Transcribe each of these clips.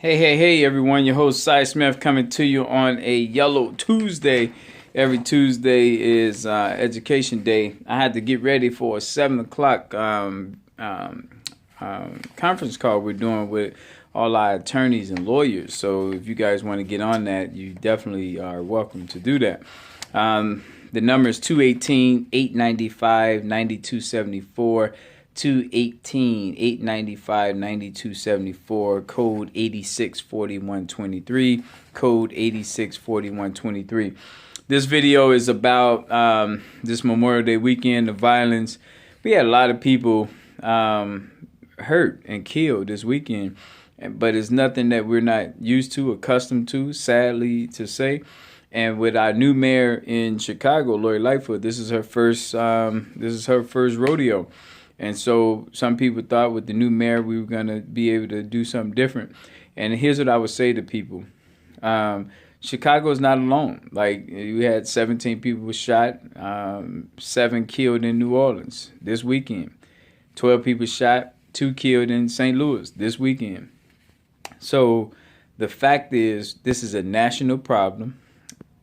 Hey, everyone. Your host, Cy Smith, coming to you on a Yellow Tuesday. Every Tuesday is Education Day. I had to get ready for a 7 o'clock conference call we're doing with all our attorneys and lawyers. So if you guys want to get on that, you definitely are welcome to do that. The number is 218-895-9274. 218-895-9274, code 864123, code 864123. This video is about this Memorial Day weekend, the violence. We had a lot of people hurt and killed this weekend, but it's nothing that we're not used to, accustomed to, sadly to say. And with our new mayor in Chicago, Lori Lightfoot, this is her first rodeo. And so some people thought with the new mayor we were going to be able to do something different. And here's what I would say to people. Chicago is not alone. Like, we had 17 people were shot, 7 killed in New Orleans this weekend, 12 people shot, 2 killed in St. Louis this weekend. So the fact is, this is a national problem.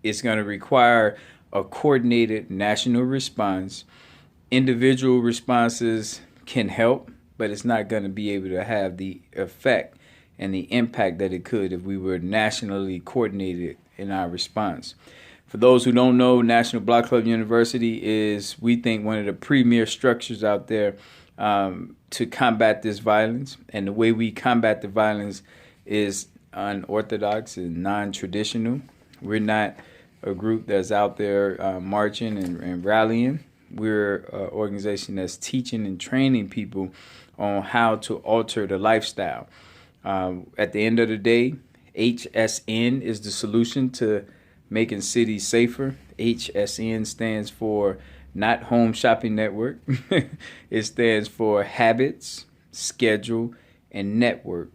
It's going to require a coordinated national response. Individual responses can help, but it's not going to be able to have the effect and the impact that it could if we were nationally coordinated in our response. For those who don't know, National Block Club University is, we think, one of the premier structures out there to combat this violence. And the way we combat the violence is unorthodox and non-traditional. We're not a group that's out there marching and rallying. We're an organization that's teaching and training people on how to alter the lifestyle. At the end of the day, HSN is the solution to making cities safer. HSN stands for not Home Shopping Network. It stands for Habits, Schedule, and Network.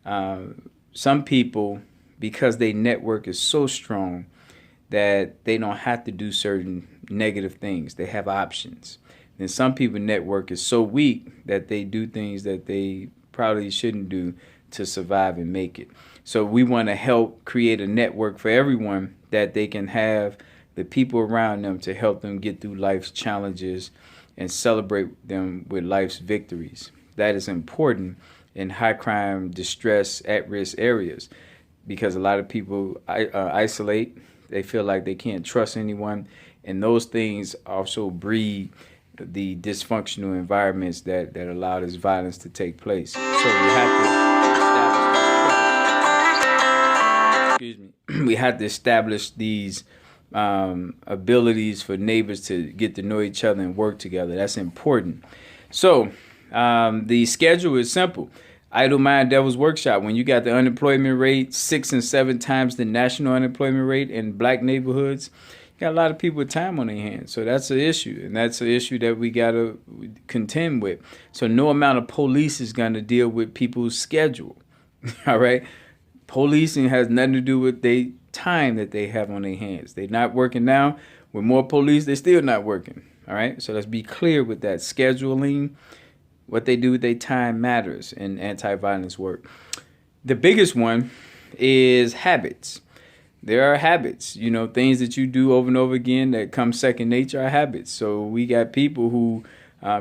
Some people, because their network is so strong that they don't have to do certain negative things. They have options. And some people's network is so weak that they do things that they probably shouldn't do to survive and make it. So we want to help create a network for everyone that they can have the people around them to help them get through life's challenges and celebrate them with life's victories. That is important in high crime, distress, at-risk areas, because a lot of people isolate. They feel like they can't trust anyone, and those things also breed the dysfunctional environments that allow this violence to take place. So we have to establish these abilities for neighbors to get to know each other and work together. That's important. So the schedule is simple. Idle Mind Devil's Workshop. When you got the unemployment rate 6 and 7 times the national unemployment rate in black neighborhoods, you got a lot of people with time on their hands. So that's an issue, and that's an issue that we got to contend with. So no amount of police is going to deal with people's schedule. All right? Policing has nothing to do with the time that they have on their hands. They're not working now. With more police, they're still not working. All right? So let's be clear with that. Scheduling, what they do with their time matters in anti-violence work. The biggest one is habits. There are habits, things that you do over and over again that come second nature are habits. So we got people who,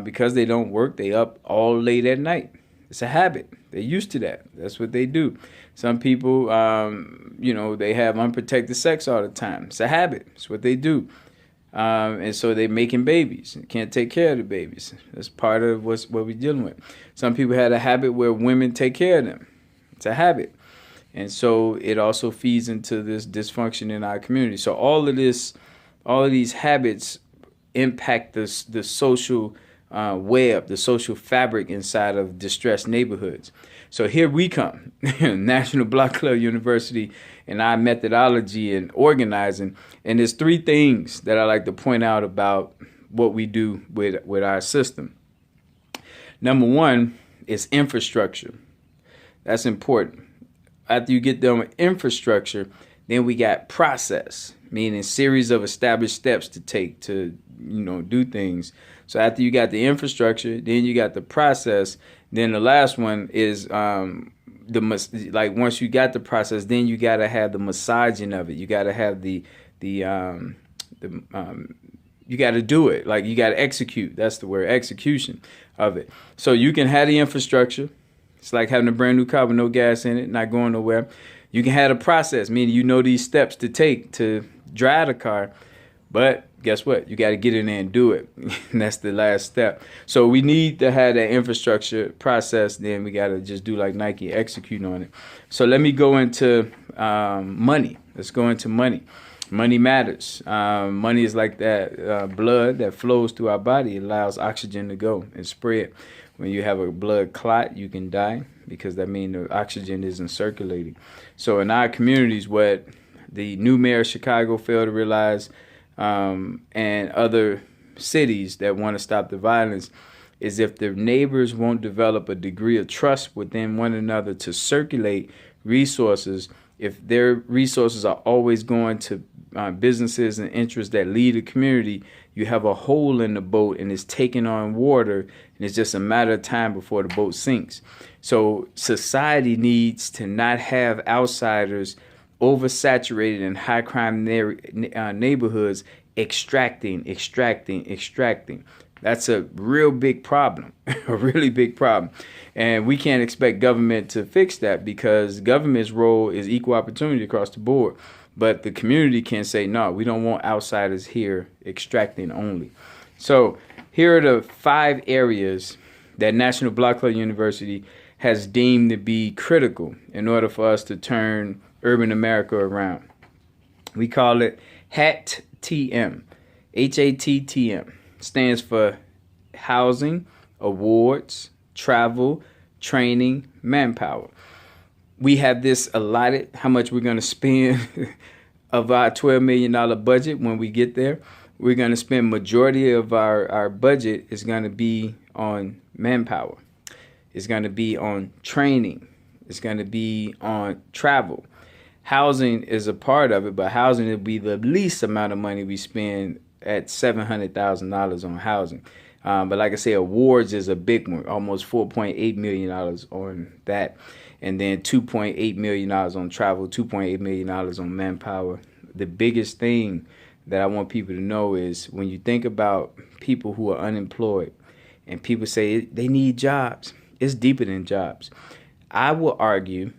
because they don't work, they up all late at night. It's a habit. They're used to that. That's what they do. Some people, they have unprotected sex all the time. It's a habit. It's what they do. And so they're making babies. Can't take care of the babies. That's part of what we're dealing with. Some people had a habit where women take care of them. It's a habit. And so it also feeds into this dysfunction in our community. So all of these habits impact the social web, the social fabric inside of distressed neighborhoods. So here we come, National Block Club University, and our methodology and organizing. And there's 3 things that I like to point out about what we do with our system. Number 1 is infrastructure. That's important. After you get done with infrastructure, then we got process, meaning series of established steps to take to, do things. So after you got the infrastructure, then you got the process. Then the last one is like once you got the process, then you got to have the massaging of it. You got to have the you got to do it. Like you got to execute. That's the word, execution of it. So you can have the infrastructure. It's like having a brand new car with no gas in it, not going nowhere. You can have a process, meaning you know these steps to take to drive the car. But guess what? You got to get in there and do it. And that's the last step. So we need to have that infrastructure process. Then we got to just do like Nike, execute on it. So let me go into money. Let's go into money. Money matters. Money is like that blood that flows through our body. It allows oxygen to go and spread. When you have a blood clot, you can die because that means the oxygen isn't circulating. So in our communities, what the new mayor of Chicago failed to realize, and other cities that want to stop the violence, is if the neighbors won't develop a degree of trust within one another to circulate resources, if their resources are always going to businesses and interests that lead a community, you have a hole in the boat and it's taking on water, and it's just a matter of time before the boat sinks. So society needs to not have outsiders oversaturated in high crime neighborhoods extracting. That's a real big problem, a really big problem. And we can't expect government to fix that because government's role is equal opportunity across the board. But the community can say, no, we don't want outsiders here extracting only. So here are the 5 areas that National Blackfella University has deemed to be critical in order for us to turn urban America around. We call it HATTM. HATTM stands for housing, awards, travel, training, manpower. We have this allotted, how much we're going to spend of our $12 million budget when we get there. We're going to spend majority of our budget is going to be on manpower. It's going to be on training. It's going to be on travel. Housing is a part of it, but housing will be the least amount of money we spend at $700,000 on housing. But like I say, awards is a big one, almost $4.8 million on that. And then $2.8 million on travel, $2.8 million on manpower. The biggest thing that I want people to know is when you think about people who are unemployed and people say they need jobs, it's deeper than jobs. I will argue,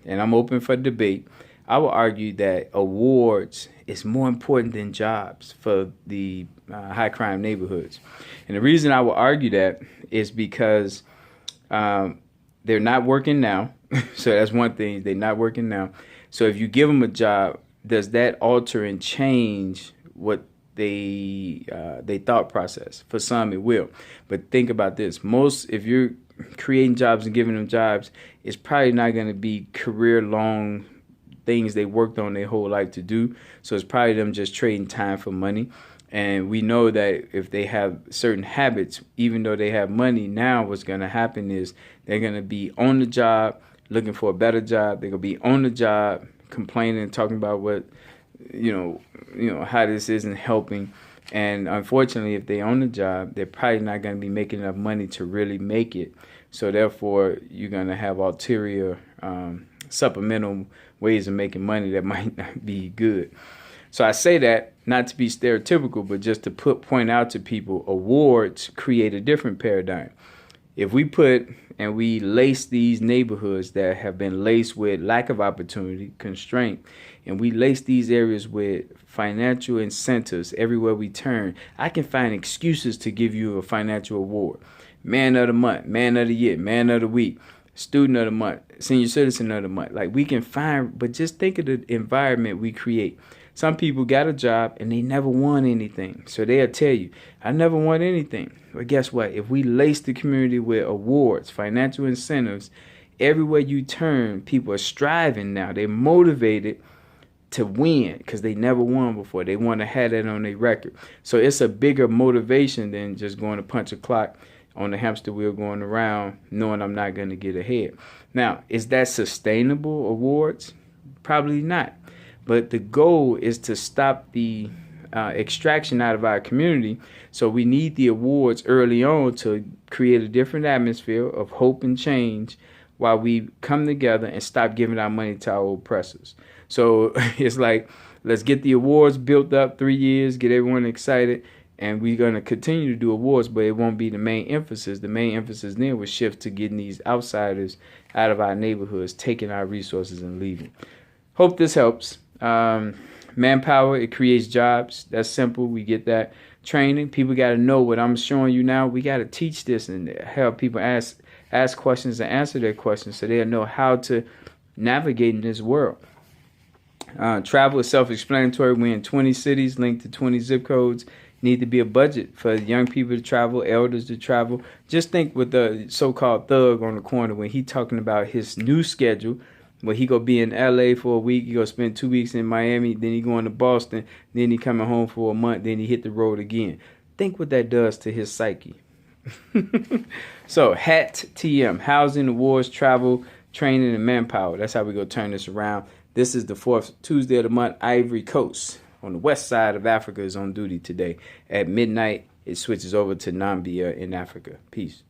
and I'm open for debate, I will argue that awards is more important than jobs for the high crime neighborhoods. And the reason I will argue that is because they're not working now. So that's one thing, they're not working now. So if you give them a job, does that alter and change what they thought process? For some, it will. But think about this. If you're creating jobs and giving them jobs, it's probably not going to be career-long things they worked on their whole life to do. So it's probably them just trading time for money. And we know that if they have certain habits, even though they have money, now what's going to happen is they're going to be on the job, looking for a better job. They're going to be on the job, complaining, talking about what, how this isn't helping. And unfortunately, if they're on the job, they're probably not going to be making enough money to really make it. So therefore, you're going to have ulterior supplemental ways of making money that might not be good. So I say that not to be stereotypical, but just to point out to people, awards create a different paradigm. If we we lace these neighborhoods that have been laced with lack of opportunity, constraint, and we lace these areas with financial incentives everywhere we turn, I can find excuses to give you a financial award. Man of the month, man of the year, man of the week, student of the month, senior citizen of the month. Like we can find, but just think of the environment we create. Some people got a job and they never won anything. So they'll tell you, I never won anything. But guess what? If we lace the community with awards, financial incentives, everywhere you turn, people are striving now. They're motivated to win because they never won before. They want to have that on their record. So it's a bigger motivation than just going to punch a clock on the hamster wheel going around knowing I'm not going to get ahead. Now, is that sustainable awards? Probably not. But the goal is to stop the extraction out of our community. So we need the awards early on to create a different atmosphere of hope and change while we come together and stop giving our money to our oppressors. So it's like, let's get the awards built up 3 years, get everyone excited, and we're going to continue to do awards, but it won't be the main emphasis. The main emphasis then will shift to getting these outsiders out of our neighborhoods, taking our resources and leaving. Hope this helps. Manpower, it creates jobs. That's simple. We get that. Training, people got to know what I'm showing you now. We got to teach this and help people ask questions and answer their questions so they'll know how to navigate in this world. Travel is self-explanatory. We're in 20 cities linked to 20 zip codes. Need to be a budget for young people to travel, elders to travel. Just think with the so-called thug on the corner when he talking about his new schedule, where he go be in LA for a week, he go spend 2 weeks in Miami, then he going to Boston, then he coming home for a month, then he hit the road again. Think what that does to his psyche. So HAT TM, housing, awards, travel, training, and manpower. That's how we go turn this around. This is the fourth Tuesday of the month. Ivory Coast on the west side of Africa is on duty today. At midnight, it switches over to Nambia in Africa. Peace.